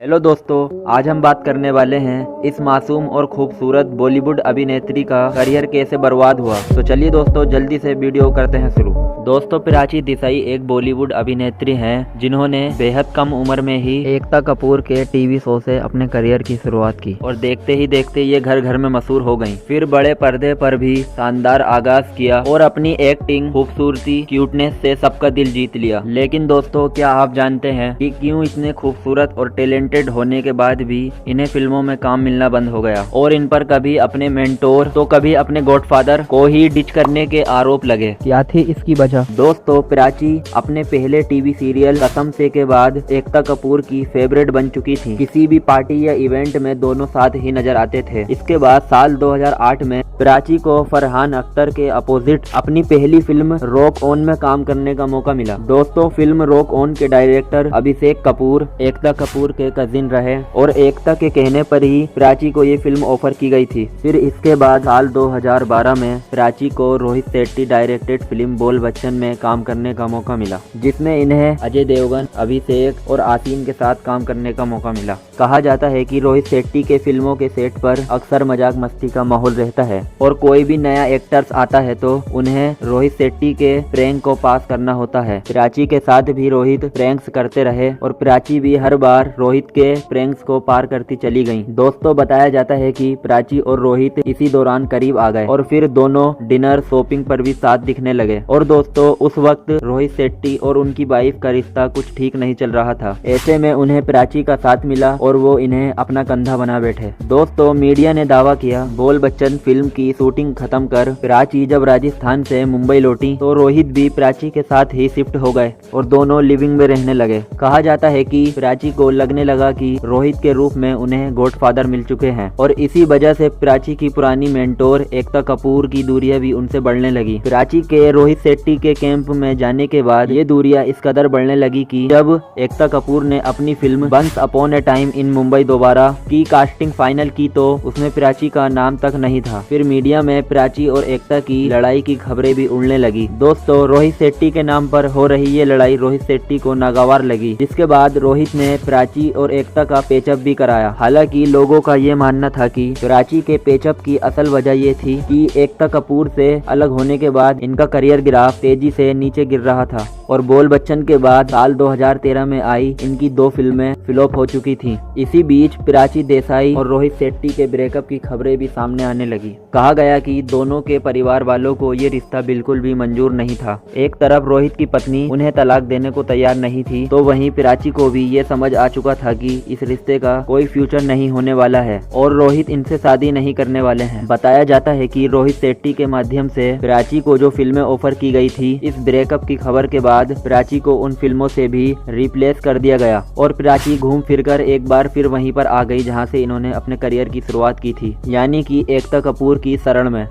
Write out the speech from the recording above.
Hello दोस्तों, आज हम बात करने वाले हैं इस मासूम और खूबसूरत बॉलीवुड अभिनेत्री का करियर कैसे बर्बाद हुआ। तो चलिए दोस्तों, जल्दी से वीडियो करते हैं शुरू। दोस्तों, प्राची देसाई एक बॉलीवुड अभिनेत्री हैं जिन्होंने बेहद कम उम्र में ही एकता कपूर के टीवी शो से अपने करियर की शुरुआत की और देखते ही देखते ये घर घर में मशहूर हो गयी। फिर बड़े पर्दे पर भी शानदार आगाज किया और अपनी एक्टिंग, खूबसूरती, क्यूटनेस से सबका दिल जीत लिया। लेकिन दोस्तों, क्या आप जानते हैं कि क्यों इतने खूबसूरत और टैलेंटेड होने के बाद भी इन्हें फिल्मों में काम मिलना बंद हो गया और इन पर कभी अपने मेंटोर तो कभी अपने गॉडफादर को ही डिच करने के आरोप लगे? क्या थी इसकी वजह? दोस्तों, प्राची अपने पहले टीवी सीरियल कसम से के बाद एकता कपूर की फेवरेट बन चुकी थी। किसी भी पार्टी या इवेंट में दोनों साथ ही नजर आते थे। इसके बाद साल 2008 में प्राची को फरहान अख्तर के अपोजिट अपनी पहली फिल्म रॉक ऑन में काम करने का मौका मिला। दोस्तों, फिल्म रॉक ऑन के डायरेक्टर अभिषेक कपूर एकता कपूर के कजिन रहे और एकता के कहने पर ही प्राची को ये फिल्म ऑफर की गई थी। फिर इसके बाद साल 2012 में प्राची को रोहित शेट्टी डायरेक्टेड फिल्म बोल बच्चन में काम करने का मौका मिला, जिसमें इन्हें अजय देवगन, अभिषेक और आसिन के साथ काम करने का मौका मिला। कहा जाता है कि रोहित शेट्टी के फिल्मों के सेट पर अक्सर मजाक मस्ती का माहौल रहता है और कोई भी नया एक्टर्स आता है तो उन्हें रोहित शेट्टी के प्रैंक को पास करना होता है। प्राची के साथ भी रोहित प्रैंक्स करते रहे और प्राची भी हर बार रोहित के प्रैंक्स को पार करती चली गयी। दोस्तों, बताया जाता है कि प्राची और रोहित इसी दौरान करीब आ गए और फिर दोनों डिनर, शॉपिंग पर भी साथ दिखने लगे। और दोस्तों, उस वक्त रोहित शेट्टी और उनकी वाइफ का रिश्ता कुछ ठीक नहीं चल रहा था। ऐसे में उन्हें प्राची का साथ मिला और वो इन्हें अपना कंधा बना बैठे। दोस्तों, मीडिया ने दावा किया बोल बच्चन फिल्म की शूटिंग खत्म कर प्राची जब राजस्थान से मुंबई लौटी तो रोहित भी प्राची के साथ ही शिफ्ट हो गए और दोनों लिविंग में रहने लगे। कहा जाता है कि प्राची को लगने लगा कि रोहित के रूप में उन्हें गॉडफादर मिल चुके हैं और इसी वजह से प्राची की पुरानी मेंटोर एकता कपूर की दूरियां भी उनसे बढ़ने लगी। प्राची के रोहित शेट्टी के कैंप में जाने के बाद ये दूरियां इस कदर बढ़ने लगी कि जब एकता कपूर ने अपनी film once upon a time in Mumbai दोबारा की कास्टिंग फाइनल की तो उसमें प्राची का नाम तक नहीं था। फिर मीडिया में प्राची और एकता की लड़ाई की खबरें भी उड़ने लगी। दोस्तों, रोहित शेट्टी के नाम पर हो रही ये लड़ाई रोहित शेट्टी को नागवार लगी, जिसके बाद रोहित ने प्राची और एकता का पेचअप भी कराया। हालांकि लोगों का ये मानना था कि प्राची के पेचअप की असल वजह ये थी कि एकता कपूर से अलग होने के बाद इनका करियर ग्राफ तेजी से नीचे गिर रहा था और बोल बच्चन के बाद साल 2013 में आई इनकी 2 फिल्में फ्लॉप हो चुकी थीं। इसी बीच प्राची देसाई और रोहित शेट्टी के ब्रेकअप की खबरें भी सामने आने लगी। कहा गया कि दोनों के परिवार वालों को ये रिश्ता बिल्कुल भी मंजूर नहीं था। एक तरफ रोहित की पत्नी उन्हें तलाक देने को तैयार नहीं थी तो वहीं प्राची को भी ये समझ आ चुका था कि इस रिश्ते का कोई फ्यूचर नहीं होने वाला है और रोहित इनसे शादी नहीं करने वाले हैं। बताया जाता है कि रोहित शेट्टी के माध्यम से प्राची को जो फिल्में ऑफर की गई थी, इस ब्रेकअप की खबर के बाद प्राची को उन फिल्मों से भी रिप्लेस कर दिया गया और प्राची घूम फिरकर एक बार फिर वहीं पर आ गई जहां से इन्होंने अपने करियर की शुरुआत की थी, यानी कि एकता कपूर की शरण में।